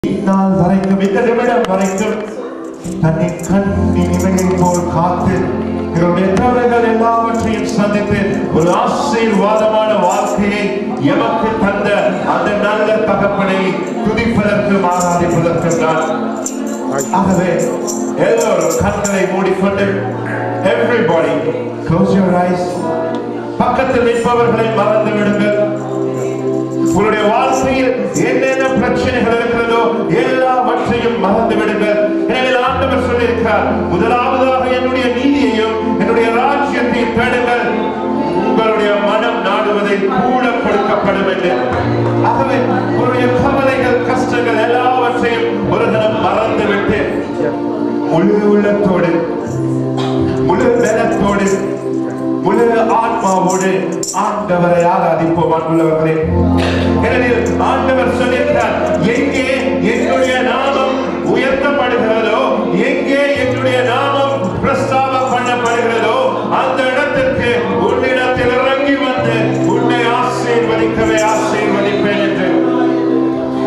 இந்நாள் வரைக்கும் இந்த நிமிடம் வரைக்கும் தன்னை கண்ணின் இமையை போல் காத்து என்னுடைய தேவைகள் எல்லாவற்றையும் சந்தித்து ஒரு ஆசீர்வாதமான வாழ்க்கையை எமக்கு தந்த அந்த நல்ல தகப்பனை துதிப்பதற்கும் ஆராதிப்பதற்கும் நான் ஆகவே எல்லோரும் கண்களை மூடிக்கொண்டு everybody close your eyes பக்கத்தில் நிற்பவர்களை மறந்து விடுங்கள் உங்களுடைய வாழ்க்கையில் என்னென்ன பிரச்சனைகள் இருக்கிறதோ எல்லாவற்றையும் மறந்து விடுங்கள் எனவே ஆண்டவர் சொல்லியிருக்கிறார் முதலாவதாக என்னுடைய நீதியையும் என்னுடைய ராஜ்யத்தையும் தேடுங்கள் உங்களுடைய மனம் நாடுவதை கூட கொடுக்கப்படும் என்று ஆகவே உங்களுடைய கவலைகள் கஷ்டங்கள் எல்லாவற்றையும் ஒரு தினம் மறந்துவிட்டு முழு உள்ளத்தோடு முழு பலத்தோடு முழு ஆத்மாவோடு ஆண்டவரை ஆராதிப்போம் அன்புள்ளவர்களே. எனவே ஆண்டவர் சொல்லியிருக்கிறார் எங்கே என்னுடைய நாமம் உயர்த்தப்படுகிறதோ எங்கே என்னுடைய நாமம் பிரஸ்தாபம் பண்ணப்படுகிறதோ அந்த இடத்திற்கு உன்னிடத்தில் இறங்கி வந்து உன்னை ஆசீர்வதிக்கவே ஆசீர்வதிப்பேன் என்று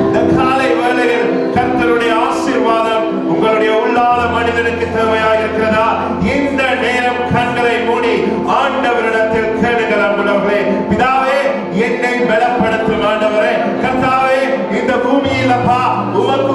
இந்த காலை வேளையில் கர்த்தருடைய ஆசீர்வாதம் உங்களுடைய உள்ளாத மனிதனுக்கு தேவையாக இருக்கிறதா? இந்த நேரம் கண்களை மூடி ஆண்டவரிடத்தில் கேளுங்கள் அன்புள்ளவர்களே. பிதாவே என்னை பலப்படுத்தும் ஆண்டவரே. கர்த்தாவே இந்த பூமியில் அப்பா உமக்கு